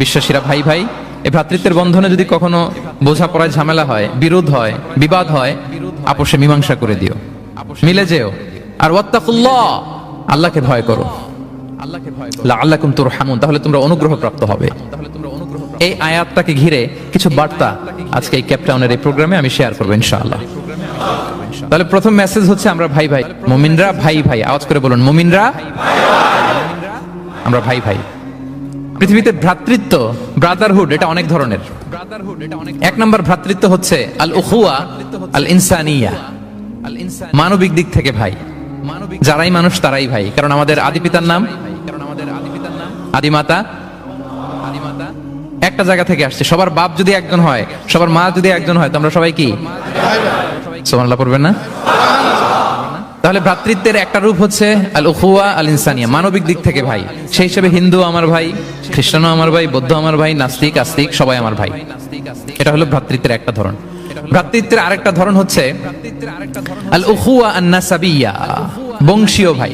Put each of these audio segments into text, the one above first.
বিশ্বাসীরা ভাই ভাই। এই ভ্রাতৃত্বের বন্ধনে যদি কখনো বোঝাপড়ায় ঝামেলা হয়, বিরোধ হয়, বিবাদ হয়, আপোষে মীমাংসা করে দিও, মিলে যেও। আর ওয়াত্তাকুল্লাহ, আল্লাহকে ভয় করো, লাআল্লাকুম তুরহামুন, তাহলে তোমরা অনুগ্রহ প্রাপ্ত হবে। এই আয়াতটাকে ঘিরে কিছু বার্তা আজকে এই ক্যাপটাউনের এই প্রোগ্রামে আমি শেয়ার করবো ইনশাআল্লাহ। তাহলে প্রথম মেসেজ হচ্ছে আমরা ভাই ভাই, মুমিনরা ভাই ভাই। আওয়াজ করে বলুন, মুমিনরা আমরা ভাই ভাই। পৃথিবীতে ভ্রাতৃত্ব, ব্রাদারহুড, এটা অনেক ধরনের। এক নম্বর ভ্রাতৃত্ব হচ্ছে আল উখুয়া আল ইনসানিয়া, মানবিক দিক থেকে ভাই। যারাই মানুষ তারাই ভাই, কারণ আমাদের আদি পিতার নাম, আদি মাতা একটা জায়গা থেকে আসছে। সবার বাপ যদি একজন হয়, সবার মা যদি একজন হয়, তো আমরা সবাই কি সুবহানাল্লাহ পড়বেন না? তাহলে ভ্রাতৃত্বের একটা রূপ হচ্ছে আল উখুয়া আল ইনসানিয়া, মানবিক দিক থেকে ভাই। সেই হিসেবে হিন্দু আমার ভাই, খ্রিস্টানও আমার ভাই, বৌদ্ধ আমার ভাই, নাস্তিক আস্তিক সবাই আমার ভাই। এটা হলো ভ্রাতৃত্বের একটা ধরন। ভ্রাতৃত্বের আরেকটা ধরন হচ্ছে আল উখুয়া আন নাসাবিয়া, বংশীয় ভাই,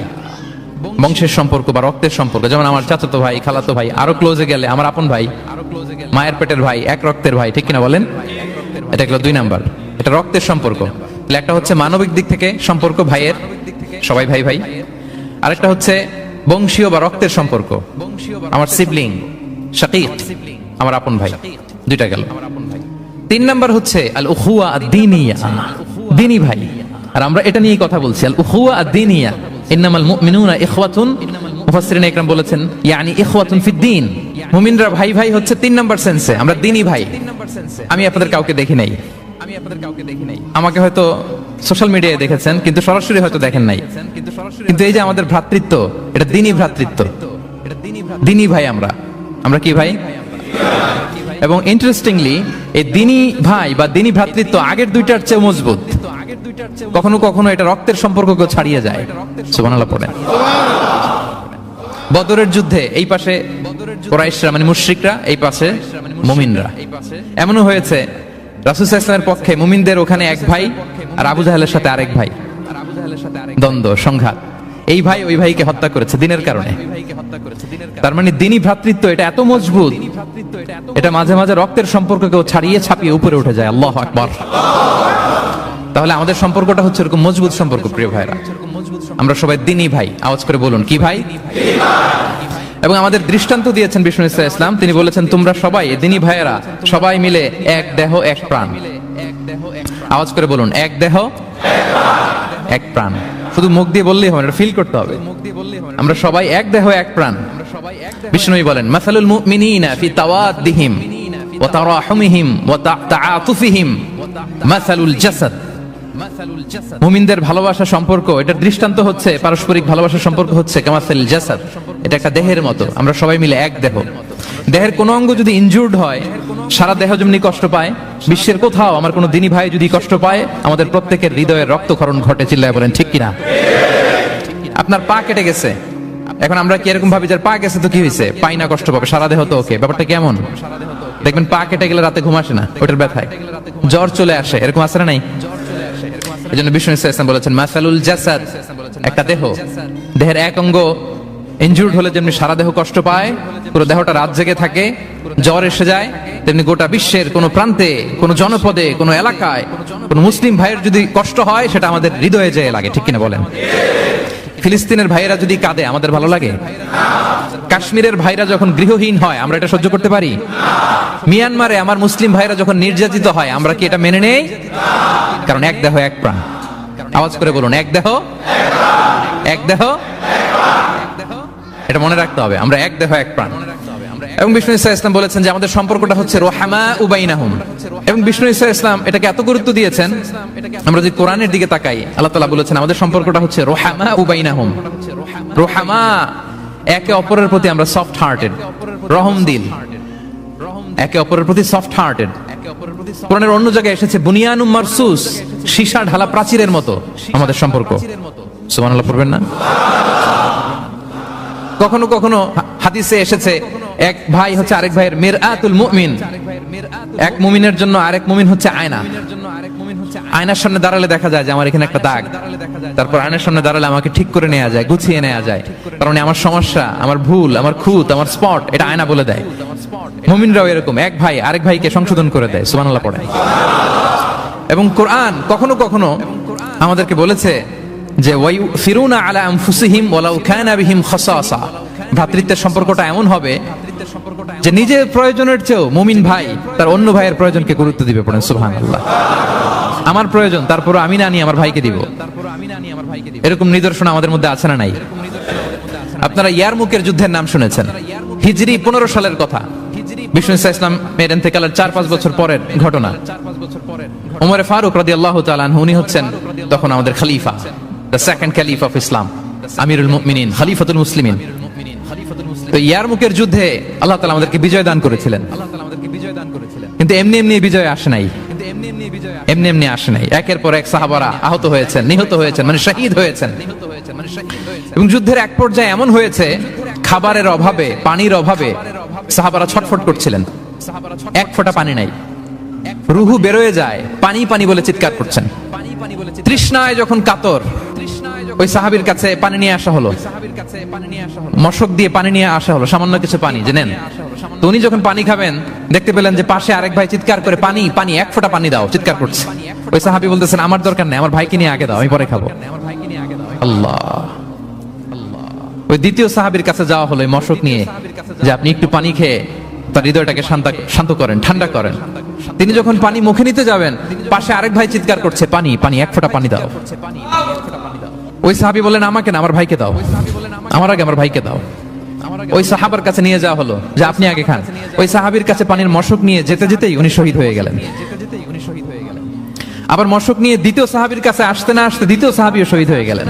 বংশের সম্পর্ক বা রক্তের সম্পর্ক। যেমন আমার চাচাতো ভাই, খালাতো ভাই, আরো ক্লোজে গেলে আমার আপন ভাই, মায়ের পেটের ভাই, এক রক্তের ভাই, ঠিক কিনা বলেন? এটা হলো 2 নাম্বার, এটা রক্তের সম্পর্ক। একটা হচ্ছে মানবিক দিক থেকে সম্পর্ক ভাইয়ের, সবাই ভাই ভাই। আরেকটা হচ্ছে বংশীয় বা রক্তের সম্পর্ক, আমার সিবলিং, শাকিক, আমার আপন ভাই, 2টা গেল। 3 নাম্বার হচ্ছে আল উখুয়া আদ-দীনিয়া, দ্বীনি ভাই। আর আমরা এটা নিয়েই কথা বলছি, আল উখুয়া আদ-দীনিয়া। ইন্নামাল মুমিনুনা ইখওয়াতুন, মুফাসসিরিন ইকরাম বলেছেন ইয়ানি ইখওয়াতুন ফিদ-দীন। মুমিনরা ভাই ভাই হচ্ছে 3 নাম্বার সেন্সে, আমরা দ্বীনি ভাই। আমি আপনাদের কাউকে দেখি নাই, আমাকে হয়তো সোশ্যাল মিডিয়ায় দেখেছেন, কিন্তু সরাসরি হয়তো দেখেন নাই। কিন্তু এই যে আমাদের ভ্রাতৃত্ব, এটা দ্বীনি ভ্রাতৃত্ব, দ্বীনি ভাই। আমরা কি ভাই? এবং ইন্টারেস্টিংলি এই দ্বীনি ভাই বা দ্বীনি ভ্রাতৃত্ব আগের 2টার চেয়ে মজবুত। কখনো কখনো এটা রক্তের সম্পর্ককে ছাড়িয়ে যায়। সুবহানাল্লাহ পড়েন। বদরের যুদ্ধে এই পাশে কুরাইশরা মানে মুশরিকরা, এই পাশে মুমিনরা। এমনও হয়েছে রাসূল সাল্লাল্লাহু আলাইহি ওয়াসাল্লামের পক্ষে মুমিনদের ওখানে এক ভাই, আর আবু জাহেলের সাথে আরেক ভাই, দ্বন্দ্ব, সংঘাত। এই ভাই ওই ভাইকে হত্যা করেছে দ্বীনের কারণে। তার মানে দ্বীনি ভ্রাতৃত্ব এটা এত মজবুত, এটা মাঝে মাঝে রক্তের সম্পর্ককেও ছাড়িয়ে ছাপিয়ে উপরে উঠে যায়। আল্লাহু আকবার। তাহলে আমাদের সম্পর্কটা হচ্ছে এরকম মজবুত সম্পর্ক। প্রিয় ভাইরা, আমরা সবাই দ্বীনি ভাই। আওয়াজ করে বলুন, কি ভাই? এবং আমাদের দৃষ্টান্ত দিয়েছেন বিষ্ণু ইসলাম। তিনি বলেছেন তোমরা সবাই দ্বীনি ভাইয়েরা সবাই মিলে এক দেহ এক প্রাণ। আওয়াজ করে বলুন, এক দেহ এক প্রাণ। শুধু মুখ দিয়ে বললেই হবে না, এটা ফিল করতে হবে। আমরা সবাই এক দেহ এক প্রাণ। বিষ্ণু বলেন মাসালুল মুমিনিনা ফি তাওয়াদ্দিহিম ওয়া তারাহুমিহিম ওয়া তাআতুফিহিম মাসালুল জাসাদ। মুমিনদের ভালোবাসা সম্পর্ক, এটার দৃষ্টান্ত হচ্ছে পারস্পরিক ভালোবাসার সম্পর্ক হচ্ছে কামাসালিল জাসাদ, এটা একটা দেহের মতো। আমরা সবাই মিলে এক দেহ। দেহের কোনো অঙ্গ যদি ইনজুর্ড হয়, সারা দেহ যেমনি কষ্ট পায়, বিশ্বের কোথাও আমার কোনো দ্বীনি ভাই যদি কষ্ট পায়, আমাদের প্রত্যেকের হৃদয়ের রক্তক্ষরণ ঘটে। চিল্লায় বলেন ঠিক কিনা? আপনার পা কেটে গেছে, এখন আমরা কি এরকম ভাবি যে পা গেছে তো কি হয়েছে, পাই না, কষ্ট পাবে, সারা দেহ তো ওকে। ব্যাপারটা কেমন? দেখবেন পা কেটে গেলে রাতে ঘুম আসে না, ওটার ব্যথায় জ্বর চলে আসে, এরকম আসে না? নাই? এই জন্য বিষ্ণু ইসলাম বলেছেন মাসালুল জাসাদ, একটা দেহ, দেহের এক অঙ্গ ইনজুর্ড হলে যেমনি সারা দেহ কষ্ট পায়, পুরো দেহটা রাত জেগে থাকে, জ্বর এসে যায়, তেমনি গোটা বিশ্বের কোন প্রান্তে, কোন জনপদে, কোন এলাকায় কোন মুসলিম ভাইয়ের যদি কষ্ট হয়, সেটা আমাদের হৃদয়ে যেয়ে লাগে। ঠিক কিনা বলেন? ফিলিস্তিনের ভাইয়েরা যদি কাঁদে, আমাদের ভালো লাগে? কাশ্মীরের ভাইরা যখন গৃহহীন হয়, আমরা এটা সহ্য করতে পারি? মিয়ানমারে আমার মুসলিম ভাইরা যখন নির্যাতিত হয়, আমরা কি এটা মেনে নেই? কারণ এক দেহ এক প্রাণ। আওয়াজ করে বলুন, এক দেহ এক দেহ। এটা মনে রাখতে হবে, আমরা এক দেহ এক প্রাণ। এবং বিষ্ণু ইসলাম বলেছেন যে আমাদের সম্পর্কটা হচ্ছে রোহামা উবাইনাহুম। এবং বিষ্ণু ইসলাম এটাকে এত গুরুত্ব দিয়েছেন, আমরা যদি কোরআনের দিকে তাকাই, আল্লাহ তাআলা বলেছেন আমাদের সম্পর্কটা হচ্ছে রোহামা উবাইনাহুম। রোহামা, একে অপরের প্রতি আমরা সফট হার্টেড, রহম দিল, একে অপরের প্রতি সফট হার্টেড। কোরআনের অন্য জায়গায় এসেছে বুনিয়ানুম মারসুস, সীসা ঢালা প্রাচীরের মতো আমাদের সম্পর্ক। সুবহানাল্লাহ পড়বেন না? কখনো কখনো হাদিসে এসেছে এক ভাই হচ্ছে আরেক ভাইয়ের মিরআতুল মুমিন। এক মুমিনের জন্য আরেক মুমিন হচ্ছে আয়না। আয়নার সামনে দাঁড়ালে দেখা যায় যে আমার এখানে একটা দাগ, তারপর আয়নার সামনে দাঁড়ালে আমাকে ঠিক করে নেওয়া যায়, গুছিয়ে নেওয়া যায়, কারণ আমার সমস্যা, আমার ভুল, আমার খুঁত, আমার স্পট, এটা আয়না বলে দেয়। মুমিনরাও এরকম, এক ভাই আরেক ভাইকে সংশোধন করে দেয়। সুবহানাল্লাহ পড়ে। এবং কোরআন কখনো কখনো আমাদেরকে বলেছে যে ওয়ায়ুসিরুনা আলা আনফুসিহিম ওয়ালাউ কানা বিহিম খাসাসা, ভ্রাতৃত্বের সম্পর্কটা এমন হবে যে নিজের প্রয়োজনের চেয়েও মুমিন ভাই তার অন্য ভাইয়ের প্রয়োজনকে গুরুত্ব দিবে। পড়েন সুবহানাল্লাহ। আমার প্রয়োজন, তারপর আমি না নিয়ে আমার ভাইকে দিব। এরকম নিদর্শন আমাদের মধ্যে আছে না নাই? আপনারা ইয়ারমুকের যুদ্ধের নাম শুনেছেন, হিজরি 15 সালের কথা। বিষ্ণু ইসলাম এর ইন্তেকালের 4-5 বছর পরের ঘটনা। ওমর ফারুক রাদিয়াল্লাহু তাআলা আনহু, উনি হচ্ছেন তখন আমাদের খলিফা, the second caliph of Islam, আমিরুল মুমিনিন, খলিফাতুল মুসলিমিন। তো ইয়ারমুকের যুদ্ধে আল্লাহ তাআলা আমাদেরকে বিজয় দান করেছিলেন। কিন্তু এমনি এমনি বিজয় আসে নাই, এমনি এমনি আসে নাই। একের পর এক সাহাবারা আহত হয়েছেন, নিহত হয়েছেন, মানে শহীদ হয়েছেন। এবং যুদ্ধের এক পর্যায়ে এমন হয়েছে, খাবারের অভাবে, পানির অভাবে সাহাবারা ছটফট করছিলেন, এক ফোঁটা পানি নাই, রুহু বেরোয় যায়, পানি পানি বলে চিৎকার করছেন। তৃষ্ণায় যখন কাতর, ওই সাহাবীর কাছে পানি নিয়ে আসা হলো, মশক দিয়ে পানি নিয়ে আসা হলো, সামান্য কিছু পানি যে নেন। তো উনি যখন পানি খাবেন, দেখতে পেলেন যে পাশে আরেক ভাই চিৎকার করে, পানি পানি, এক ফোঁটা পানি দাও, চিৎকার করছে। ওই সাহাবী বলতেছেন, আমার দরকার নেই, আমার ভাইকে নিয়ে আগে দাও, আমি পরে খাবো। আল্লাহ। ওই দ্বিতীয় সাহাবীর কাছে যাওয়া হলো মশক নিয়ে, যে আপনি একটু পানি খেয়ে তার হৃদয়টাকে শান্ত করেন, ঠান্ডা করেন। তিনি যখন পানি মুখে নিতে যাবেন, পাশে আরেক ভাই চিৎকার করছে, পানি পানি, এক ফোঁটা পানি দাও। ওই সাহাবী বলেন, আমাকে না, আমার ভাইকে দাও, আমার আগে আমার ভাইকে দাও। ওই সাহাবার কাছে নিয়ে যাওয়া হলো যে আপনি আগে খান। ওই সাহাবীর কাছে পানির মশক নিয়ে যেতে যেতেই উনি শহীদ হয়ে গেলেন। আবার মশক নিয়ে দ্বিতীয় সাহাবীর কাছে আসতে না আসতে দ্বিতীয় সাহাবীও শহীদ হয়ে গেলেন।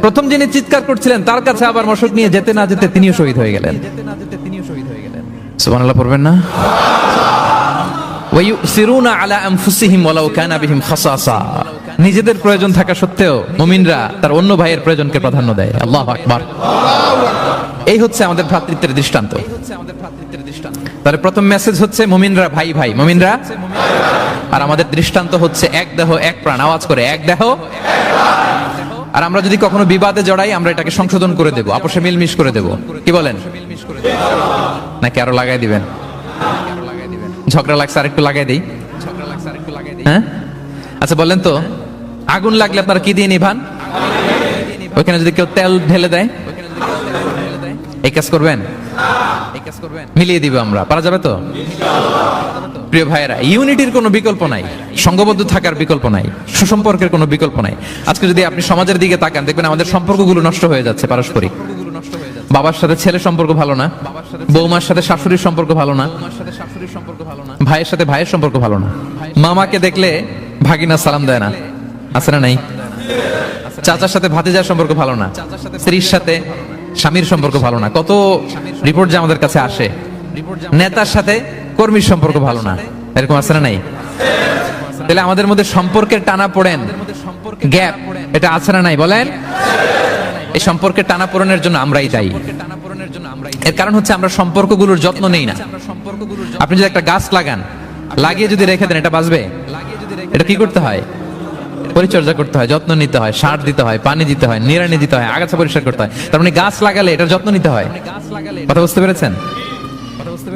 প্রথম যিনি চিৎকার করছিলেন তার কাছে আবার মশক নিয়ে যেতে না যেতে তিনিও শহীদ হয়ে গেলেন। সুবহানাল্লাহ পড়বেন না? ওয়ায়ুসিরুনা আলা আনফুসিহিম ওয়ালাউ কানা বিহিম খাসাসা, নিজেদের প্রয়োজন থাকা সত্ত্বেও মুমিনরা তার অন্য ভাইয়ের প্রয়োজনকে প্রাধান্য দেয়। আল্লাহু আকবার। এই হচ্ছে আমাদের ভ্রাতৃত্বের দৃষ্টান্ত। তাহলে প্রথম মেসেজ হচ্ছে মুমিনরা ভাই ভাই, মুমিনরা। আর আমাদের দৃষ্টান্ত হচ্ছে এক দেহ এক প্রাণ। আওয়াজ করে, এক দেহ। আর আমরা যদি কখনো বিবাদে জড়াই, আমরা এটাকে সংশোধন করে দেব, আপোষে মিলমিশ করে দেব। কি বলেন? নাকি আরো লাগাই দিবেন? ঝগড়া লাগছে আরেকটু লাগাই দেই? হ্যাঁ, আচ্ছা বলেন তো, আগুন লাগলে আপনারা কি দিয়ে নিভান? ওইখানে যদি কেউ তেল ঢেলে দেয়, এই কাজ করবেন? মিলিয়ে দিব আমরা, পারা যাবে তো? প্রিয় ভাইয়েরা, ইউনিটির কোনো বিকল্প নাই, সংঘবদ্ধ থাকার বিকল্প নাই, সুসম্পর্কের কোনো বিকল্প নাই। আজকে যদি আপনি সমাজের দিকে তাকান, দেখবেন আমাদের সম্পর্কগুলো নষ্ট হয়ে যাচ্ছে পারস্পরিক। বাবার সাথে ছেলে সম্পর্ক ভালো না, বৌমার সাথে শাশুড়ির সম্পর্ক ভালো না, ভাইয়ের সাথে ভাইয়ের সম্পর্ক ভালো না, মামাকে দেখলে ভাগিনা সালাম দেয় না, আছে না নাই? চাচার সাথে ভাতিজার সম্পর্ক ভালো না, স্ত্রীর সাথে স্বামীর সম্পর্ক ভালো না। কত রিপোর্ট যে আমাদের কাছে আসে। নেতার সাথে কর্মীর সম্পর্ক ভালো না, এরকম আছে না নাই? তাহলে আমাদের মধ্যে সম্পর্কের টানা পড়েন, গ্যাপ, এটা আছে না নাই বলেন? এই সম্পর্কের টানা পড়েনের জন্য আমরাই দায়ী। এর কারণ হচ্ছে আমরা সম্পর্কগুলোর যত্ন নেই না। আপনি যদি একটা গাছ লাগান, লাগিয়ে যদি রেখে দেন, এটা বাঁচবে? এটা কি করতে হয়? পরিচর্যা করতে হয়, যত্ন নিতে হয়, সার দিতে হয়, পানি দিতে হয়, নিড়ানি দিতে হয়, আগাছা পরিষ্কার করতে হয়। তার মানে গাছ লাগালে এটার যত্ন নিতে হয়। কথা বুঝতে পেরেছেন?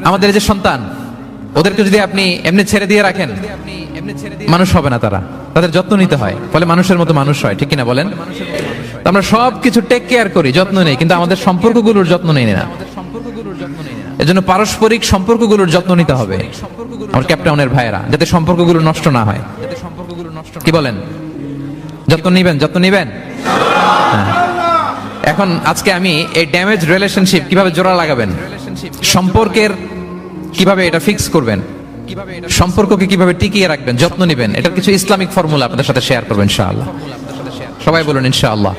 আমাদের যে সন্তান, ওদেরকে যদি আপনি এমনি ছেড়ে দিয়ে রাখেন, মানুষ হবে না, তারা, তাদের যত্ন নিতে হয়, ফলে মানুষের মতো মানুষ হয়। ঠিক কিনা বলেন? আমরা সবকিছু টেক কেয়ার করি, যত্ন নেই, কিন্তু আমাদের সম্পর্কগুলোর যত্ন নেই না। এজন্য পারস্পরিক সম্পর্কগুলোর যত্ন নিতে হবে আমার ক্যাপটাউনের ভাইয়েরা, যাতে সম্পর্কগুলো নষ্ট না হয়। কি বলেন? যত্ন নিবেন, যত্ন নিবেন। এখন আজকে আমি এই ড্যামেজ রিলেশনশিপ কিভাবে জোড়া লাগাবেন, সম্পর্কের কিভাবে এটা ফিক্স করবেন, সম্পর্ককে কিভাবে টিকিয়ে রাখবেন, যত্ন নিবেন, এটার কিছু ইসলামিক ফর্মুলা আপনাদের সাথে শেয়ার করবেন ইনশাআল্লাহ। সবাই বলুন ইনশাআল্লাহ।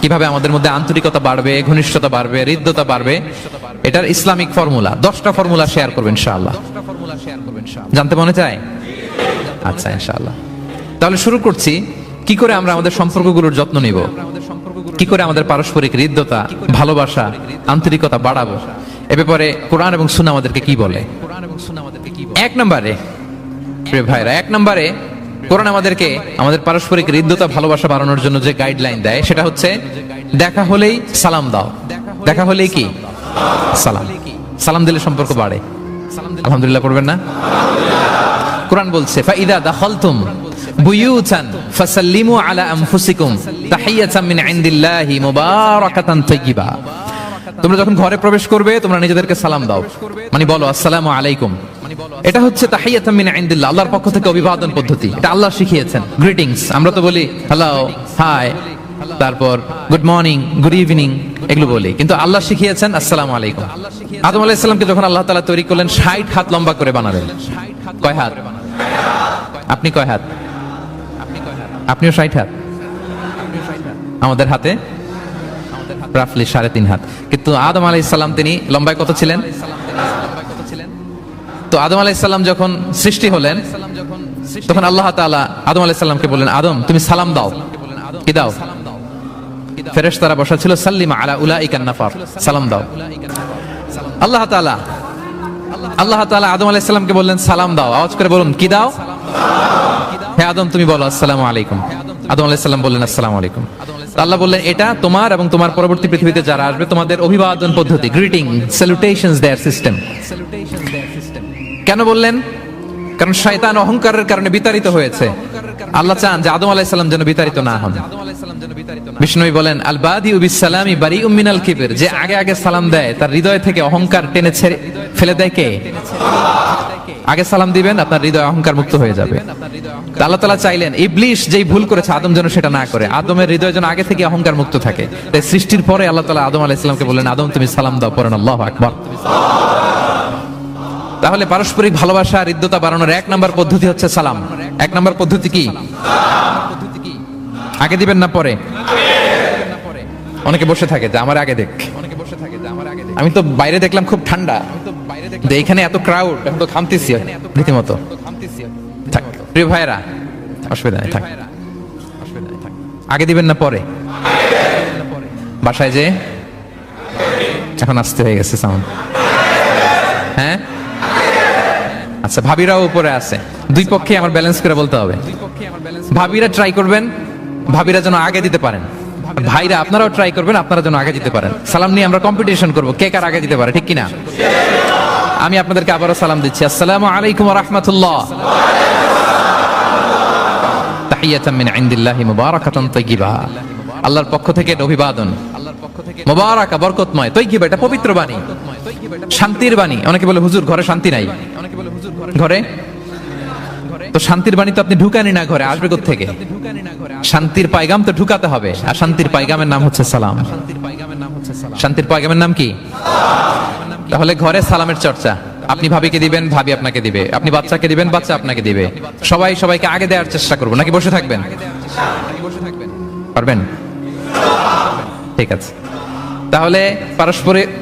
কিভাবে আমাদের মধ্যে আন্তরিকতা বাড়বে, ঘনিষ্ঠতা বাড়বে, হৃদ্যতা বাড়বে, এটার ইসলামিক ফর্মুলা 10টা ফর্মুলা শেয়ার করবেন ইনশাআল্লাহ। জানতে মনে চায়? আচ্ছা ইনশাআল্লাহ। তাহলে শুরু করছি, কি করে আমরা আমাদের সম্পর্কগুলোর যত্ন নিব, কি করে আমাদের পারস্পরিক হৃদ্যতা, ভালোবাসা, আন্তরিকতা বাড়াবো, এ ব্যাপারে কোরআন এবং সুন্নাহ আমাদেরকে কি বলে। এক নম্বরে, প্রিয় ভাইরা, এক নম্বরে কোরআন আমাদেরকে আমাদের পারস্পরিক হৃদ্যতা ভালোবাসা বাড়ানোর জন্য যে গাইডলাইন দেয় সেটা হচ্ছে দেখা হলেই সালাম দাও। দেখা হলেই কি সালাম, সালাম দিলে সম্পর্ক বাড়ে। আলহামদুলিল্লাহ পড়বেন না? কোরআন বলছে ফাইদা দাখালতুম বুয়ুতান ফাসাল্লিমু আলা আনফুসিকুম তাহিয়াতাম মিন ইনদিল্লাহি মুবারাকাতান তাইয়্যিবা। তোমরা যখন ঘরে প্রবেশ করবে তোমরা নিজেদেরকে সালাম দাও, মানে বলো আসসালামু আলাইকুম। এটা হচ্ছে তাহিয়াতাম মিন ইনদিল্লাহ, আল্লাহর পক্ষ থেকে অভিবাদন পদ্ধতি। এটা আল্লাহ শিখিয়েছেন। গ্রিটিংস আমরা তো বলি হ্যালো, হাই, তারপর গুড মর্নিং, গুড ইভিনিং এগুলো বলি, কিন্তু আল্লাহ শিখিয়েছেন আসসালামু আলাইকুম। আদম আলাইহিস সালামকে যখন আল্লাহ তাআলা তৈরি করলেন 60 হাত লম্বা করে বানালেন। কয় হাত? আপনি কয় হাত? আপনিও 60 হাত। আমাদের হাতে রাফলি 3.5 হাত। কিন্তু আদম আলাইহিস সালাম তিনি লম্বায় কত ছিলেন? তো আদম আলাইহিস সালাম যখন সৃষ্টি হলেন তখন আল্লাহ তাআলা আদম আলাইহিস সালামকে বললেন, আদম তুমি সালাম দাও। কি দাও? ফেরেশতারা বসা ছিল, সাল্লিমা আলা উলাইকান নাফার, সালাম দাও। আল্লাহ তাআলা আদম আলাইহিস সালামকে বললেন সালাম দাও। আওয়াজ করে বলুন কি দাও? হে আদম তুমি বলো আসসালামু আলাইকুম। আদম আলাইহিস সালাম বললেন আসসালামু আলাইকুম। আল্লাহ বললেন এটা তোমার এবং তোমার পরবর্তী পৃথিবীতে যারা আসবে তোমাদের অভিবাদন পদ্ধতি, গ্রিটিং, স্যালুটেশনস দেয়ার সিস্টেম। কেন বললেন? কারণ শয়তান অহংকারের কারণে বিতাড়িত হয়েছে। আল্লাহ চান যে আদম আলাইহিস সালাম যেন বিতাড়িত না হন। বিষ্ণু বলেন আল বাদিউ বিস সালামি বারিউম মিনাল কিবর, যে আগে আগে সালাম দেয় তার হৃদয় থেকে অহংকার টেনে ছেড়ে ফেলে দেয় কে? আগে সালাম দিবেন আপনার হৃদয় অহংকার মুক্ত হয়ে যাবে। আল্লাহ তাআলা চাইলেন ইবলিস যেই ভুল করেছে আদম যেন সেটা না করে, আদমের হৃদয় যেন আগে থেকে অহংকার মুক্ত থাকে। তাই সৃষ্টির পরে আল্লাহ তাআলা আদম আলাইহিস সালামকে বললেন আদম তুমি সালাম দাও। পড়েন আল্লাহু আকবার। তাহলে পারস্পরিক ভালোবাসা আর হৃদ্যতা বাড়ানোর 1 নাম্বার পদ্ধতি হচ্ছে সালাম। 1 নাম্বার পদ্ধতি কি? আগে দিবেন না পরে? অনেকে বসে থাকে যে আমার আগে দেখ। আমি তো বাইরে দেখলাম খুব ঠান্ডা, এইখানে এত ক্রাউড, এখন তো ঘামতেছি রীতিমতো। প্রিয় ভাইরা অসুবিধা নেই, থাক। আগে দিবেন না পরে? বাসায় যে এখন আসতে হয়ে গেছে সাউন্ড। হ্যাঁ আচ্ছা, ভাবিরাও উপরে আছে। দুই পক্ষে আমার ব্যালেন্স করে বলতে হবে। ভাবিরা ট্রাই করবেন ভাবিরা যেন আগে দিতে পারেন, ভাইরা আপনারাও ট্রাই করবেন আপনারা যেন আগে দিতে পারেন। সালাম নিয়ে আমরা কম্পিটিশন করব কে কার আগে দিতে পারে, ঠিক কিনা? আমি আপনাদেরকে আবারও সালাম দিচ্ছি, আসসালামু আলাইকুম ওয়া রাহমাতুল্লাহ। তাহিয়াতাম মিন ইনদিল্লাহি মুবারাকাতান তাইয়্যিবা, আল্লাহর পক্ষ থেকে অভিবাদন, মুবারাকা বরকতময়, তাইয়্যিবা এটা পবিত্র বাণী, শান্তির বাণী। অনেকে বলে হুজুর ঘরে শান্তি নাই। ঘরে তো শান্তির বাণী তো আপনি ঢুকানি না, ঘরে আসবে কোথা থেকে? শান্তির পায়গাম তো ঢুকাতে হবে, আর শান্তির পায়গামের নাম হচ্ছে সালাম। শান্তির পায়গামের নাম কি? তাহলে ঘরে সালামের চর্চা। আপনি ভাবিকে দিবেন, ভাবি আপনাকে দিবে। আপনি বাচ্চাকে দিবেন, বাচ্চা আপনাকে দিবে। সবাই সবাইকে আগে দেওয়ার চেষ্টা করবো, নাকি বসে থাকবেন? পারবেন? ঠিক আছে। তাহলে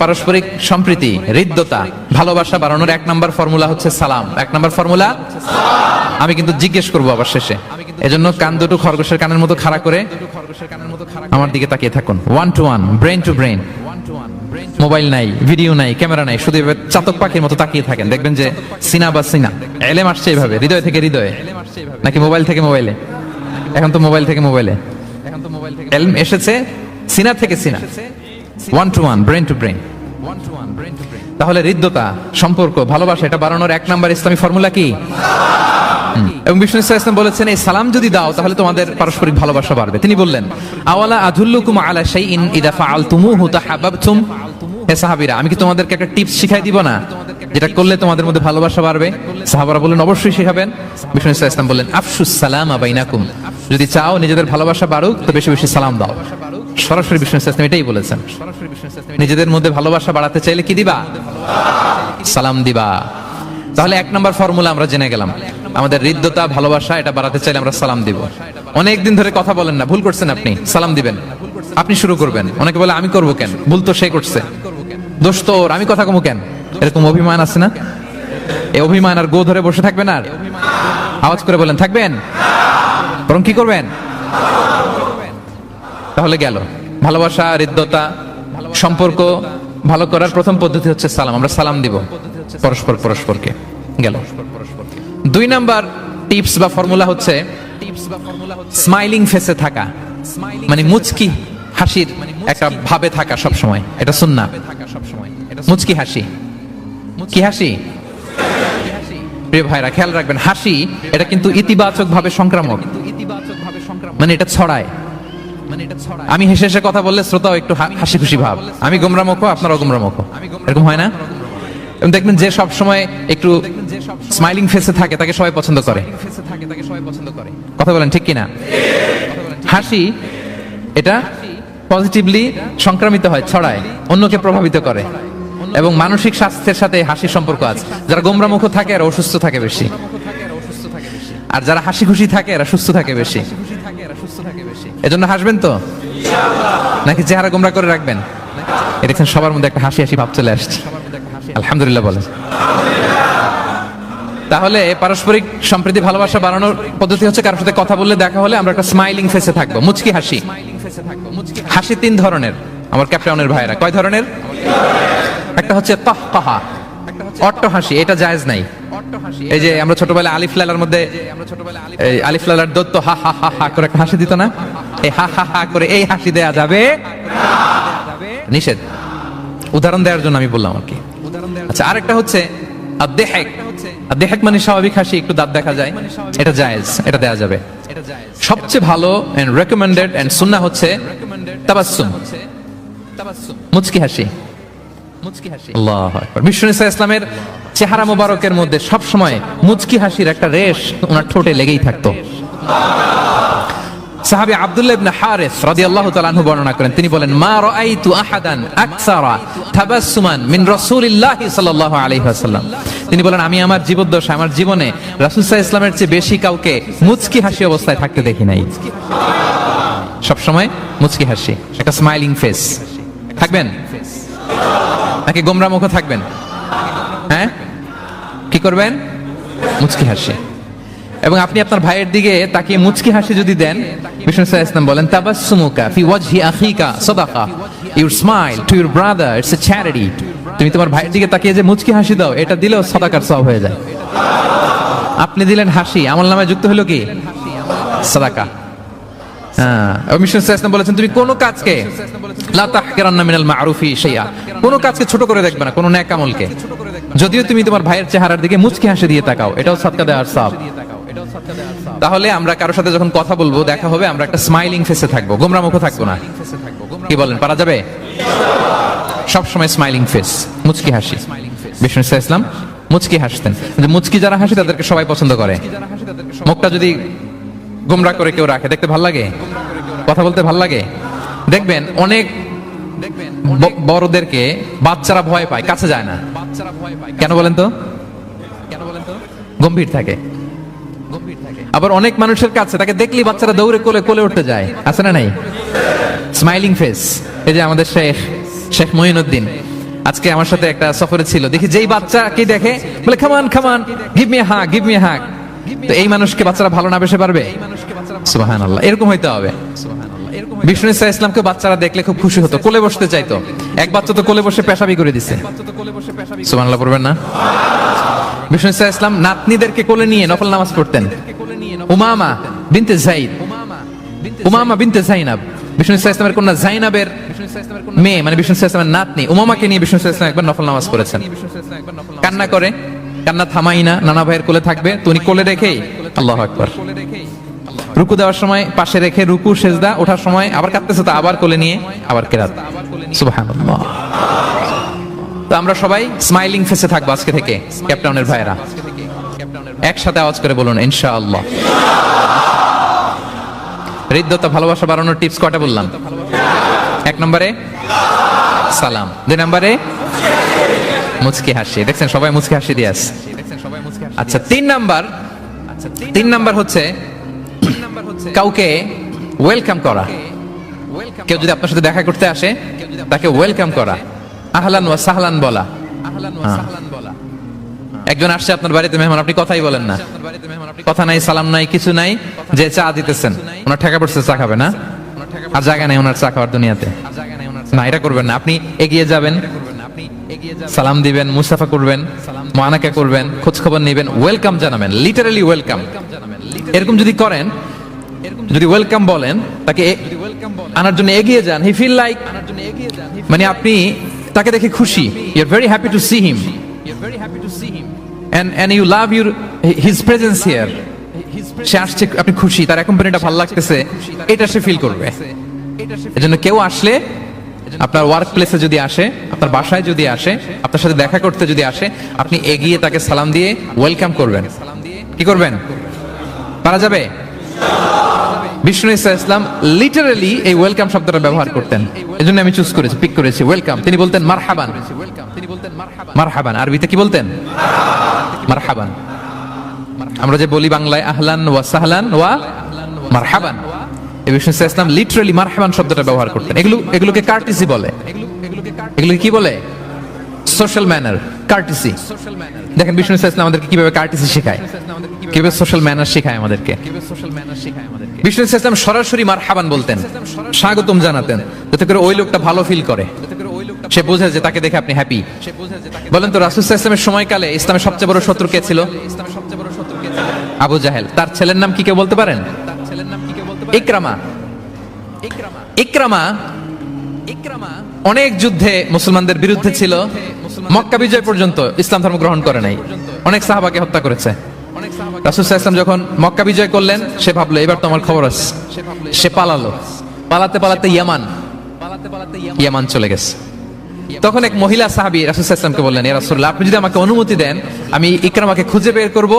পারস্পরিক সম্প্রীতি, হৃদ্যতা, ভালোবাসা বাড়ানোর 1 নাম্বার ফর্মুলা হচ্ছে সালাম। 1 নাম্বার ফর্মুলা। আমি কিন্তু জিজ্ঞেস করবো আবার শেষে, এজন্য কান দুটো খরগোশের কানের মতো খাড়া করে আমার দিকে তাকিয়ে থাকুন। 1 to 1, brain to brain. Mobile নাই, ভিডিও নাই, ক্যামেরা নাই, শুধু চাতক পাখির মতো তাকিয়ে থাকেন, দেখবেন যে সিনা বা সিনা এলেম আসছে এইভাবে, হৃদয় থেকে হৃদয়ে, নাকি মোবাইল থেকে মোবাইলে? এখন তো মোবাইল থেকে মোবাইলে এলম এসেছে, সিনা থেকে সিনা। 1 to 1, ব্রেন টু ব্রেন। তাহলে হৃদ্যতা, সম্পর্ক, ভালোবাসা এটা বাড়ানোর 1 নাম্বার ইসলামী ফর্মুলা কি? এবং বিষ্ণু সাল্লাল্লাহু আলাইহি ওয়াসাল্লাম বলেছেন এই সালাম যদি দাও তাহলে তোমাদের পারস্পরিক ভালোবাসা বাড়বে। তিনি বললেন আওয়ালা আদুল্লুকুম আলা শাইইন ইযা ফাআলতুমুহু তাহাব্বাবতুম। হে সাহাবীরা আমি কি তোমাদেরকে একটা টিপস শিখাই দিব না যেটা করলে তোমাদের মধ্যে ভালোবাসা বাড়বে? সাহাবারা বললেন অবশ্যই শিখাবেন। বিষ্ণু সাল্লাল্লাহু আলাইহি ওয়াসাল্লাম বললেন আফশুস সালামা বাইনাকুম, যদি চাও নিজেদের ভালোবাসা বাড়ুক তো বেশি বেশি সালাম দাও। সরাসরি বিষ্ণু সাল্লাল্লাহু আলাইহি ওয়াসাল্লাম এটাই বলেছেন। নিজেদের মধ্যে ভালোবাসা বাড়াতে চাইলে কি দিবা? সালাম দিবা। তাহলে 1 নাম্বার ফর্মুলা আমরা জেনে গেলাম। আমাদের হৃদ্যতা, ভালোবাসা এটা বাড়াতে চাইলে আমরা সালাম দিব। অনেক দিন ধরে কথা বলেন না, ভুল করছেন আপনি, সালাম দিবেন। আপনি শুরু করবেন। অনেকে বলে আমি করব কেন, ভুল তো সে করছে, দোষ তো ওর, আমি কথা কমু কেন? এরকম অভিমান আছে না? এই অভিমান আর গো ধরে বসে থাকবেন? আর আওয়াজ করে বলেন থাকবেন? বরং কি করবেন? তাহলে গেল ভালোবাসা, হৃদ্যতা, সম্পর্ক ভালো করার প্রথম পদ্ধতি হচ্ছে সালাম। আমরা সালাম দিব পরস্পরকে। গেল 2 নাম্বার টিপস বা ফর্মুলা হচ্ছে স্মাইলিং ফেসে থাকা, মানে মুচকি হাসির একটা ভাবে থাকা সব সময়, এটা সুন্নাহ। মুচকি হাসি, কি হাসি? প্রিয় ভাইরা খেয়াল রাখবেন, হাসি এটা কিন্তু ইতিবাচক ভাবে সংক্রামক, মানে এটা ছড়ায়। আমি হেসে হেসে কথা বললে শ্রোতাও একটু হাসি খুশি ভাব, আমি গোমরামুখ আপনারাও গোমরামুখ, এরকম হয় না? এবং দেখবেন যে সব সময় একটু স্মাইলিং ফেসে থাকে তাকে সবাই পছন্দ করে। কথা বলেন ঠিক কিনা? হাসি এটা পজিটিভলি সংক্রামিত হয়, ছড়ায়, অন্যকে প্রভাবিত করে, এবং মানসিক স্বাস্থ্যের সাথে হাসির সম্পর্ক আছে। যারা গোমরামুখ থাকে এরা অসুস্থ থাকে বেশি, আর যারা হাসি খুশি থাকে এরা সুস্থ থাকে বেশি। এজন্য হাসবেন তো, নাকি চেহারা গোমরা করে রাখবেন? দেখছেন সবার মধ্যে একটা হাসি হাসি ভাব চলে আসছে, আলহামদুলিল্লাহ বলেন। তাহলে পারস্পরিক সম্প্রীতি ভালোবাসা বাড়ানোর পদ্ধতি হচ্ছে কারোর সাথে কথা বললে, দেখা হলে আমরা একটা স্মাইলিং ফেসে থাকবো, মুচকি হাসি। হাসি তিন ধরনের আমার ক্যাপ্টেনের ভাইরা। কয় ধরনের? একটা হচ্ছে কাহকাহা, অট্ট হাসি, এটা জায়েজ নাই। এই যে আমরা ছোটবেলায় আলিফ লালার মধ্যে আলিফ লালার দত্ত হা হা হা হা করে একটা হাসি দিত না? এই হা হা হা করে এই হাসি দেয়া যাবে, নিষেধ। উদাহরণ দেওয়ার জন্য আমি বললাম আর কি। আচ্ছা, আরেকটা হচ্ছে আদ-দেহেক। আদ-দেহেক মানে স্বাভাবিক হাসি, একটু দাঁত দেখা যায়, এটা জায়েজ, এটা দেয়া যাবে। সবচেয়ে ভালো এন্ড রেকমেন্ডেড এন্ড সুন্নাহ হচ্ছে তাবাসসুম, মুচকি হাসি। আল্লাহু আকবার। বিষ্ণু ইসলামের চেহারা মোবারকের মধ্যে সব সময় মুচকি হাসির একটা রেশ ওনার ঠোঁটে লেগেই থাকতো। সাহাবী আব্দুল্লাহ ইবনে হারিস রাদিয়াল্লাহু তাআলা আনহু বর্ণনা করেন, তিনি বলেন, মা রাআইতু আহাদান আকসারা তাবাসসুমান মিন রাসূলিল্লাহি সাল্লাল্লাহু আলাইহি ওয়াসাল্লাম। তিনি বলেন, আমি আমার জীবদ্দশায়, আমার জীবনে রাসূল সাল্লাল্লাহু আলাইহি ওয়াসাল্লামের চেয়ে বেশি কাউকে মুচকি হাসি অবস্থায় থাকতে দেখি নাই। সব সময় মুচকি হাসি, একটা স্মাইলিং ফেস থাকবেন, নাকি গোমরা মুখ থাকবেন? হ্যাঁ, কি করবেন? মুচকি হাসি। এবং আপনি আপনার ভাইয়ের দিকে তাকিয়ে মুচকি হাসি যদি দেন, বিষ্ণু সাল্লাল্লাহু আলাইহি ওয়াসাল্লাম বলেন, তাবাসসুমুকা ফি ওয়াজহি আখিকা সাদাকা, your smile to your brother it's a charity. তুমি তোমার ভাইয়ের দিকে তাকিয়ে যে মুচকি হাসি দাও, এটা দিলেও সাদাকার সওয়াব হয়ে যায়। আপনি দিলেন হাসি, আমল নামায় যুক্ত হলো কি? সাদাকা। হ্যাঁ, বিষ্ণু সাল্লাল্লাহু আলাইহি ওয়াসাল্লাম বলেছেন, তুমি কোন কাজকে লা তাহকিরান্না মিনাল মারুফি শাইআ, কোন কাজকে ছোট করে দেখবে না, কোন নেক আমলকে। যদিও তুমি তোমার ভাইয়ের চেহারার দিকে মুচকি হাসি দিয়ে তাকাও, এটাও সাদকা দেওয়ার সওয়াব। তাহলে আমরা কারোর সাথে যখন কথা বলবো, দেখা হবে, আমরা একটা স্মাইলিং ফেসে থাকবো, গোমরা মুখ থাকবো না। কি বলেন, পারা যাবে? সব সময় স্মাইলিং ফেস, মুচকি হাসি। বিষ্ণু সাল্লাল্লাহু আলাইহি ওয়াসাল্লাম মুচকি হাসতেন। যে মুচকি যারা হাসি তাদেরকে সবাই পছন্দ করে। মুখটা যদি গোমরা করে কেউ রাখে, দেখতে ভাল লাগে, কথা বলতে ভাল লাগে। দেখবেন অনেক বড়দেরকে বাচ্চারা ভয় পায়, কাছে যায় না। কেন বলেন তো? গম্ভীর থাকে। আবার অনেক মানুষের কাছে তাকে দেখলেই বাচ্চারা দৌড়ে কোলে কোলে উঠতে যায়, আছে না নাই? Smiling face. এই যে আমাদের শেখ মঈনুদ্দিন আজকে আমার সাথে একটা সফরে ছিল, দেখি যেই বাচ্চাকে দেখে বলে, come on come on, give me a hug, give me a hug. তো এই মানুষকে বাচ্চারা ভালো না বেসে পারবে? সুবহানাল্লাহ, এরকম হইতে হবে। বিষ্ণু ইসলামকে বাচ্চারা দেখলে খুব খুশি হতো, কোলে বসতে চাইতো। এক বাচ্চা তো কোলে বসে পেশাবি করে দিছে। সুবহানাল্লাহ পড়বেন না? বিষ্ণু ইসলাম নাতনিদেরকে কোলে নিয়ে নফল নামাজ পড়তেন। উমামা বিনতে যায়েদ, উমামা বিনতে যায়নাব, বিষ্ণু ইসলামের কন্যা যায়নাবের মেয়ে, মানে বিষ্ণু ইসলামের নাতনি উমামাকে নিয়ে বিষ্ণু ইসলাম একবার নফল নামাজ পড়েছেন। কান্না করে, কান্না থামাই না, নানা ভাইয়ের কোলে থাকবে, তুমি কোলে রেখেই আল্লাহু আকবার। রুকু দেওয়ার সময় পাশে রেখে রুকু সেজদা, ওঠার সময় আবার কাঁদতেছে, তা আবার কোলে নিয়ে আবার কেরাত। সুবহানাল্লাহ। তো আমরা সবাই স্মাইলিং ফেসে থাকবো আজকে থেকে, ক্যাপ্টেনের ভাইরা। একসাথে আওয়াজ করে বলুন, ইনশাআল্লাহ। হৃদ্যতা ভালোবাসা বাড়ানোর টিপস কয়টা বললাম? 1 নম্বরে সালাম, 2 নম্বরে মুচকি হাসি। দেখছেন সবাই মুচকি হাসি দিয়ে আছে। আচ্ছা, 3 নাম্বার হচ্ছে কাউকে ওয়েলকাম করা। কেউ যদি আপনার সাথে দেখা করতে আসে, তাকে ওয়েলকাম করা, আহলান ওয়া সাহলান বলা। একজন আসছে আপনার বাড়িতে মেহমান, আপনি কথাই বলেন না, কথা নাই, সালাম নাই, কিছু নাই, যে চা দিতেছেন, ওনার ঠেকা পড়ছে চা খাবে না, আর জায়গা নেই ওনার চা খাওয়ার দুনিয়াতে। না, এটা করবেন না। আপনি এগিয়ে যাবেন, সালাম দিবেন, মুসাফা করবেন, মুআনাকা করবেন, খোঁজ খবর নেবেন, ওয়েলকাম জানাবেন, লিটারালি ওয়েলকাম। এরকম যদি করেন, যদি ওয়েলকাম বলেন, তাকে আনার জন্য এগিয়ে যান, হি ফিল লাইক, মানে আপনি তাকে দেখে খুশি, you are very happy to see him, and you love his presence here. সে আসছে, আপনি খুশি, তার কোম্পানিটা ভালো লাগতেছে, এটা সে ফিল করবে। এজন্য কেউ আসলে, আপনার ওয়ার্ক প্লেসে যদি আসে, আপনার বাসায় যদি আসে, আপনার সাথে দেখা করতে যদি আসে, আপনি এগিয়ে তাকে সালাম দিয়ে ওয়েলকাম করবেন। কি করবেন? পারা যাবে? বিষ্ণু ইসলাম লিটারালি এই ওয়েলকাম শব্দটা ব্যবহার করতেন, এজন্য আমি চুজ করেছি, পিক করেছি ওয়েলকাম। তিনি বলতেন মারহাবান, মারহাবান। আরবিতে কি বলতেন? মারহাবান। আমরা যে বলি বাংলায় আহলান ওয়া সাহলান ওয়া মারহাবান, এই বিষ্ণু ইসলাম লিটারালি মারহাবান শব্দটা ব্যবহার করতেন। এগুলোকে কার্টিসি বলে। এগুলোকে কি বলে? Social manner, কার্টিসি। দেখেন বিষ্ণু ইসলাম আমাদেরকে কিভাবে কার্টিসি শেখায়, কিভাবে সোশ্যাল ম্যানার শেখায় আমাদেরকে। বিষ্ণু ইসলাম সরাসরি মারহাবান বলতেন, স্বাগতম জানাতেন, যাতে করে ওই লোকটা ভালো ফিল করে, সে বোঝে যে তাকে দেখে আপনি হ্যাপি। বলেন তো রাসূল সাল্লাল্লাহু আলাইহি ওয়াসাল্লামের সময়কালে ইসলামের সবচেয়ে বড় শত্রু কে ছিল? আবু জাহেল। তার ছেলের নাম কি কেউ বলতে পারেন? ইকরামা। ইকরামা অনেক যুদ্ধে মুসলমানদের বিরুদ্ধে ছিল, মক্কা বিজয় পর্যন্ত ইসলাম ধর্ম গ্রহণ করে নাই, অনেক সাহাবাকে হত্যা করেছে। রাসূল সাল্লাল্লাহু আলাইহি ওয়াসাল্লাম যখন মক্কা বিজয় করলেন, সে ভাবলো এবার তো আমার খবর আছে, সে পালালো। পালাতে পালাতে ইয়ামান চলে গেছে। তখন এক মহিলা সাহাবী রাসূল সাল্লাল্লাহু আলাইহি ওয়াসাল্লামকে বললেন, ইয়া রাসূলুল্লাহ, আপনি যদি আমাকে অনুমতি দেন, আমি ইকরামাকে খুঁজে বের করব,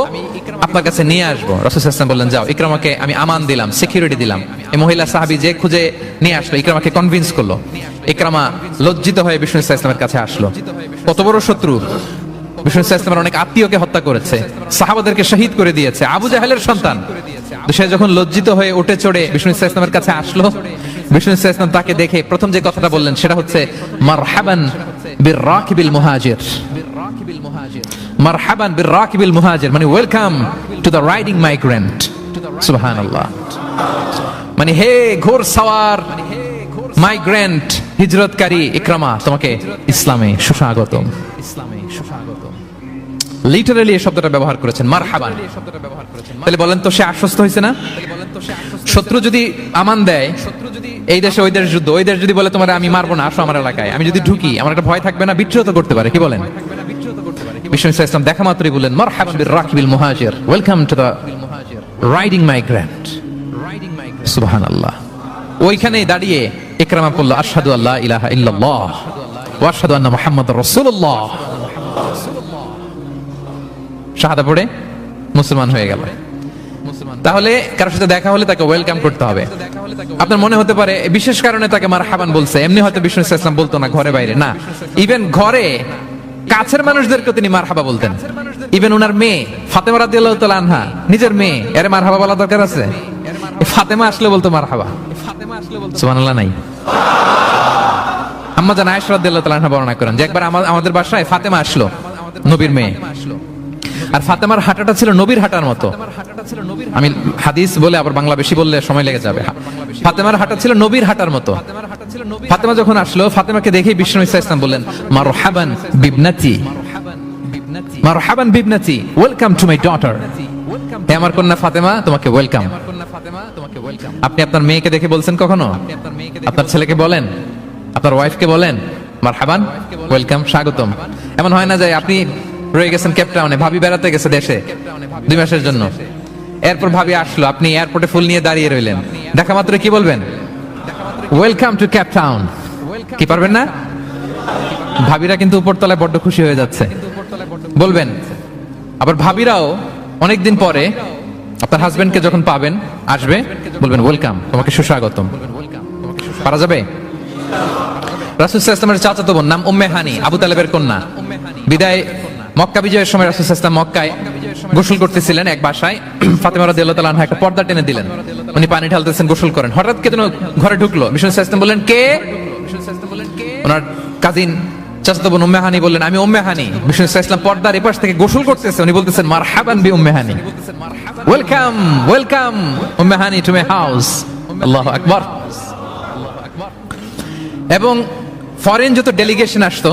আপনার কাছে নিয়ে আসবো। রাসূল সাল্লাল্লাহু আলাইহি ওয়াসাল্লাম বললেন, যাও, ইকরামাকে আমি আমান দিলাম, সিকিউরিটি দিলাম। এই মহিলা সাহাবী যে খুঁজে নিয়ে আসলো, ইকরামাকে কনভিন্স করলো। ইকরামা লজ্জিত হয়ে বিষ্ণু সাল্লাল্লাহু আলাইহি ওয়াসাল্লামের কাছে আসলো। কত বড় শত্রু! বিষ্ণু সাল্লাল্লাহু আলাইহি ওয়াসাল্লামের অনেক আত্মীয়কে হত্যা করেছে, সাহাবাদেরকে শহীদ করে দিয়েছে, আবু জাহেলের সন্তান। সে যখন লজ্জিত হয়ে উঠে চড়ে বিষ্ণু সাল্লাল্লাহু আলাইহি ওয়াসাল্লামের কাছে আসলো, বিষ্ণু সাল্লাল্লাহু আলাইহি ওয়াসাল্লাম তাকে দেখে প্রথম যে কথাটা বললেন সেটা হচ্ছে মারহাবান বির-রাকিবিল মুহাজির। মারহাবান বির-রাকিবিল মুহাজির মানে welcome to the riding migrant. সুবহানাল্লাহ। মানে হে ঘোড় সাওয়ার মাইগ্রেন্ট, হিজরতকারী ইকরামা, তোমাকে ইসলামে সুস্বাগতম। লিটারালি এই শব্দটা ব্যবহার করেছেন, মারহাবান। তাহলে বলেন তো সে আশ্বস্ত হয়েছে না? শত্রু যদি আমান দেয়, এই দেশে ওই দেশ যুদ্ধ, ওই দেশ যদি বলে তোমার আমি মারবো না, আসো আমার এলাকায়, আমি যদি ঢুকি, আমার একটা ভয় থাকবে না? বিচ্যুত করতে পারে, কি বলেন? বিষ্ণু ইসলাম দেখা মাত্রই বললেন মারহাবান বির-রাকিবিল মুহাজির, welcome to the riding migrant. সুবহানাল্লাহ। ওইখানেই দাঁড়িয়ে ইকরামা বলল, আশহাদু আল্লা ইলাহা ইল্লাল্লাহ ওয়া আশহাদু আন্না মুহাম্মাদুর রাসূলুল্লাহ। শাহাদা পড়ে মুসলমান হয়ে গেল। তাহলে কারোর সাথে দেখা হলে তাকে ওয়েলকাম করতে হবে। আপনার মনে হতে পারে বিশেষ কারণে তাকে মারহাবান বলছে, এমনি হয়তো বিষ্ণু ইসলাম বলতো না ঘরে বাইরে, না, ইভেন ঘরে কাছের মানুষদেরকে তিনি মারহাবা বলতেন। ইভেন ওনার মেয়ে ফাতেমা রাদিয়াল্লাহু তাআলা আনহা, নিজের মেয়ে, এর মারহাবা বলা দরকার আছে? ফাতেমা আসলে বলতো মারহাবা। সুবহানাল্লাহ নাই? আম্মা জান আয়েশা রাদিয়াল্লাহু তাআলা আনহা বর্ণনা করেন যে একবার আমাদের বাসায় ফাতেমা আসলো, নবীর মেয়ে, আর ফাতেমার হাঁটাটা ছিল নবীর হাঁটার মতো। আমি হাদিস বলে আবার বাংলা বেশি বললে সময় লেগে যাবে। ফাতেমার হাঁটা ছিল নবীর হাঁটার মতো। ফাতেমা যখন আসলো, ফাতেমাকে দেখে বিষ্ণু ইসলাম বললেন মারহাবান বিবনাতি, মারহাবান বিবনাতি, ওয়েলকাম টু মাই ডটার। হে আমার কন্যা ফাতেমা, তোমাকে ওয়েলকাম। আপনি আপনার মেয়েকে দেখে বলছেন কখনো? আপনার ছেলেকে বলেন, আপনার ওয়াইফকে বলেন মারহাবান, ওয়েলকাম, স্বাগতম। এমন হয় না যে আপনি রয়ে গেছেন কেপটাউনে, ভাবি বেড়াতে গেছে দেশে 2 মাসের জন্য, এরপর ভাবি আসলো, আপনি এয়ারপোর্টে ফুল নিয়ে দাঁড়িয়ে রইলেন, দেখা মাত্র কি বলবেন? Welcome to Cape Town. কি পারবেন না? ভাবিরা কিন্তু উপরতলায় বড্ড খুশি হয়ে যাচ্ছে, বলবেন। আবার ভাবিরাও অনেকদিন পরে আপনার হাজবেন্ডকে যখন পাবেন, আসবে, বলবেন ওয়েলকাম, তোমাকে সুস্বাগতম। পারা যাবে? রাসূল সাল্লাল্লাহু আলাইহি ওয়াসাল্লামের চাচাতো বোন, নাম উম্মে হানি, আবু তালেবের কন্যা। বিদায় মক্কা বিজয়ের সময় রাসূল সাল্লাল্লাহু আলাইহি ওয়াসাল্লাম মক্কায় গোসল করতেছিলেন এক বাসায়। ফাতেমা রাদিয়াল্লাহু তাআলা আনহা একটা পর্দা টেনে দিলেন, উনি পানি ঢালতেছেন, গোসল করেন। হঠাৎ কে যেন ঘরে ঢুকলো। বিষ্ণু সাল্লাল্লাহু আলাইহি ওয়াসাল্লাম বললেন কে? ওনার কাজিন চাচাতো বোন উম্মে হানি বললেন আমি উম্মে হানি। বিষ্ণু সাল্লাল্লাহু আলাইহি ওয়াসাল্লাম পর্দার এপাশ থেকে গোসল করতেছে, উনি বলতেছেন মারহাবান বি Umme Hani, welcome, welcome Umme Hani to my house. আল্লাহু আকবার। এবং ফরেন যত ডেলিগেশন আসতো,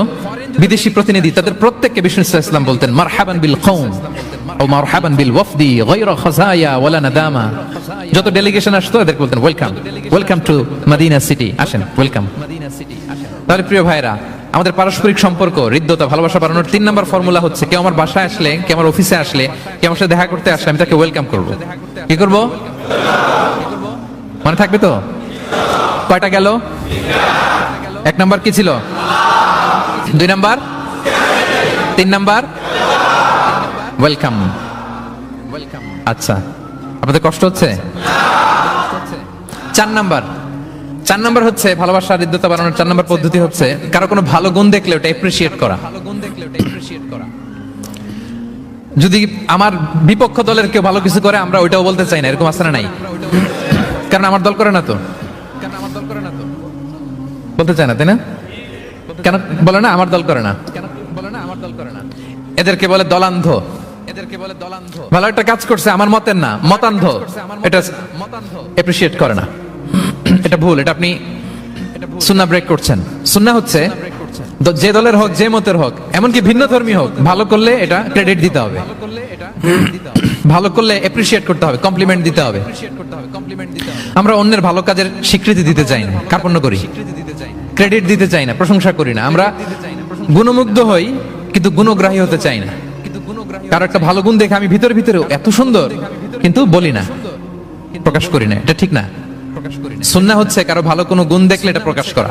বিদেশি প্রতিনিধি, তাদের প্রত্যেককে বিষ্ণু সাল্লাল্লাহু আলাইহি ওয়াসাল্লাম বলতেন মারহাবান বিল কওম ও মারহাবান বিল ওয়াফদি গায়রা খাজায়া ওয়ালা নাদামা। যত ডেলিগেশন আসতো এদের বলতেন welcome, welcome to Medina city, আসেন, ওয়েলকাম। তাহলে প্রিয় ভাইরা, আমাদের পারস্পরিক সম্পর্ক, হৃদ্যতা, ভালোবাসা বাড়ানোর 3 নম্বর ফর্মুলা হচ্ছে, কেউ আমার বাসায় আসলে, কেউ আমার অফিসে আসলে, কেউ আমার সাথে দেখা করতে আসলে আমি তাকে ওয়েলকাম করব। কি করব? মনে থাকবে তো? কয়টা গেল? 1 নাম্বার কি ছিল? 2 নাম্বার, 3 নাম্বার ওয়েলকাম। আচ্ছা, আপনাদের কষ্ট হচ্ছে? 4 নাম্বার হচ্ছে ভালোবাসা হৃদ্যতা বাড়ানোর 4 নাম্বার পদ্ধতি হচ্ছে কারো কোনো ভালো গুণ দেখলে ওটা এপ্রিশিয়েট করা। যদি আমার বিপক্ষ দলের কেউ ভালো কিছু করে আমরা ওইটাও বলতে চাই না, এরকম আছে না নাই? কারণ আমার দল করে না তো, বলতে চায় না, তাই না? কেন বলে না আমার দল করে না? এদেরকে বলে দলান্ধ। ভালো একটা কাজ করছে আমার মতের না, মতান্ধ, এটা এপ্রিশিয়েট করে না। এটা ভুল, এটা আপনি সুন্নাহ ব্রেক করছেন। সুন্নাহ হচ্ছে যে দলের হোক, যে মতের হোক, এমনকি ভিন্ন ধর্মী হোক, ভালো করলে এটা ক্রেডিট দিতে হবে, ভালো করলে এপ্রিশিয়েট করতে হবে, কমপ্লিমেন্ট দিতে হবে। আমরা অন্যের ভালো কাজের স্বীকৃতি দিতে চাই না, কার্পণ্য করি, ক্রেডিট দিতে চাই না, প্রশংসা করি না। আমরা গুণমুগ্ধ হই কিন্তু গুণগ্রাহী হতে চাই না। কারো একটা ভালো গুণ দেখে আমি ভিতরে ভিতরে এত সুন্দর কিন্তু বলি না, প্রকাশ করি না, এটা ঠিক না। সুন্নাহ হচ্ছে কারো ভালো কোনো গুণ দেখলে এটা প্রকাশ করা,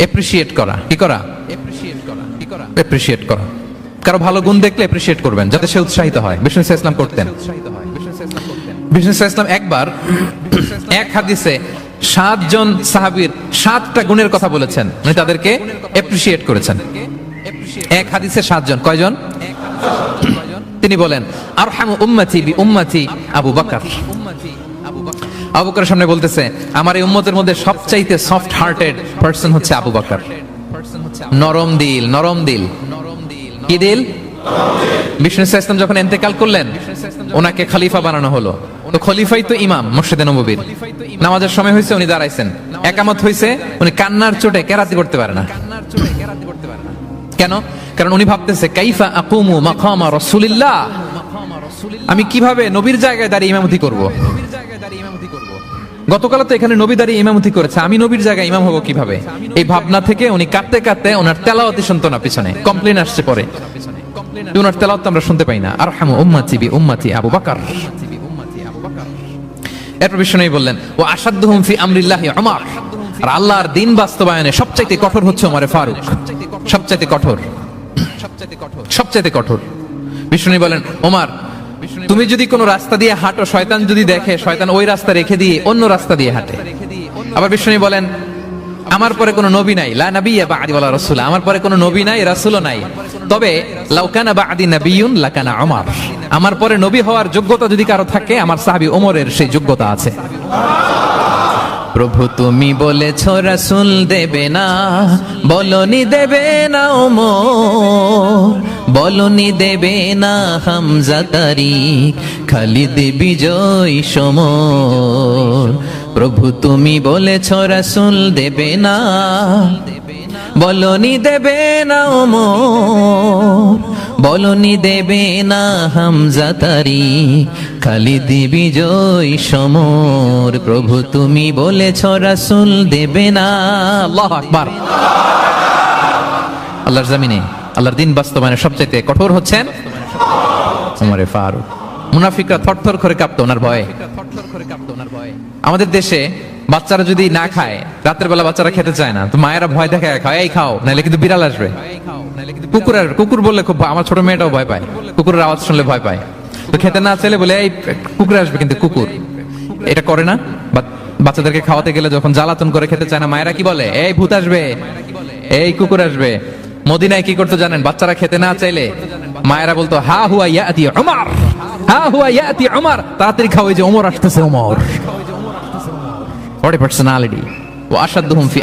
এপ্রিশিয়েট করা। কি করা? এপ্রিশিয়েট করা। কারো ভালো গুণ দেখলে এপ্রিশিয়েট করবেন যাতে সে উৎসাহিত হয়। বিষ্ণু সাল্লাল্লাহু আলাইহি ওয়াসাল্লাম করতেন। বিষ্ণু সাল্লাল্লাহু আলাইহি ওয়াসাল্লাম একবার এক হাদিসে 7 জন সাহাবীর 7টা গুণের কথা বলেছেন, মানে তাদেরকে এপ্রিশিয়েট করেছেন। এক হাদিসে 7 জন, কয়জন? তিনি বলেন আরহামু উম্মতি বি উম্মতি আবু বকর। আবু বকরের সামনে বলতেছে আমার এই উম্মতের মধ্যে সবচাইতে সফট হার্টেড পারসন হচ্ছে আবু বকর। নরম দিল, নরম দিল। কি দিল? বিষ্ণু সাল্লাল্লাহু আলাইহি ওয়াসাল্লাম যখন ইন্তেকাল করলেন ওনাকে খলিফা বানানো হলো। তো খলিফাই তো ইমাম মসজিদে নববীর। নামাজের সময় হয়েছে, উনি দাঁড়াইছেন, একামত হয়েছে, উনি কান্নার চোটে কেরাতি করতে পারে না। কেন? কারণ উনি ভাবতেছে কাইফা আকুমু মাকামা রাসূলিল্লাহ, আমি কিভাবে নবীর জায়গায় দাঁড়িয়ে ইমামতি করব। গতকাল তো এখানে নবী দাঁড়িয়ে ইমামতি করেছে, আমি নবীর জায়গায় ইমাম হব কিভাবে? এই ভাবনা থেকে উনি কাঁদতে কাঁদতে ওনার তেলাওয়াতি শুনতো না, পিছনে কমপ্লেন আসছে পরে, ওনার তেলাওয়াত আমরা শুনতে পাই না। আরহামু উম্মতি বি উম্মতি আবু বকর। এরপর বিষ্ণু বললেন ও আশাদ্দুহুম ফি আমরিল্লাহি উমর, আর আল্লাহর দ্বীন বাস্তবায়নে সবচাইতে কঠোর হচ্ছে ওমর ফারুক। সবচাইতে কঠোর, সবচাইতে কঠোর। বিষ্ণু বলেন ওমর, তুমি যদি কোনো রাস্তা দিয়ে হাঁটো, শয়তান যদি দেখে, শয়তান ওই রাস্তা রেখে দিয়ে অন্য রাস্তা দিয়ে হাঁটে। আবার বিষ্ণু বলেন আমার পরে কোনো নবী নাই, লা নাবিয়্যা বা'দি ওয়ালা রাসূল, আমার পরে কোনো নবী নাই, রাসূলও নাই, তবে লাউ কানা বা'দি নাবিয়্যুন লাকানা উমর, আমার পরে নবী হওয়ার যোগ্যতা যদি কারো থাকে আমার সাহাবী ওমরের সেই যোগ্যতা আছে। প্রভু তুমি বলেছ রাসূল দেবে না, বলনি দেবে না ওমর, বলনি দেবে না হামজা তারিক, খালিদ বিজয় সমর। প্রভু তুমি বলেছ রাসূল দেবে না, বলনি দেবে না ওমর, বলনি দেবে না হামজা তারিক, খালিদ বিজয় সমর। প্রভু তুমি বলেছ রাসূল দেবে না। আল্লাহু আকবার। আল্লাহর জমিনে আল্লাহর দ্বীন বাস্তবায়নে সবচেয়ে কঠোর হচ্ছেন ওমর ফারুক। মুনাফিকরা থরথর করে কাঁপতো ওনার ভয়ে। আমাদের দেশে বাচ্চারা যদি না খায়, রাতের বেলা বাচ্চারা খেতে চায় না, তো মায়েরা ভয় দেখায় খায়, এই খাও নাহলে কিন্তু বিড়াল আসবে। কুকুর বললে খুব, আমার ছোট মেয়েটাও ভয় পায়, কুকুরের আওয়াজ শুনলে ভয় পায়। তো খেতে না চাইলে বলে এই কুকুর আসবে, কিন্তু কুকুর এটা করে না। বাচ্চাদেরকে খাওয়াতে গেলে যখন জ্বালাতন করে খেতে চায় না, মায়েরা কি বলে, এই ভূত আসবে, এই কুকুর আসবে। মদিনায় কি করতো জানেন? বাচ্চারা খেতে না চাইলে মায়েরা বলতো হা হুয়া ইয়াতি উমর, হা হুয়া ইয়াতি উমর, তাড়াতাড়ি খাও, এই যে ওমর আসতেছে। Omar, what a personality. ওয়া আশাদ্দুহুম ফি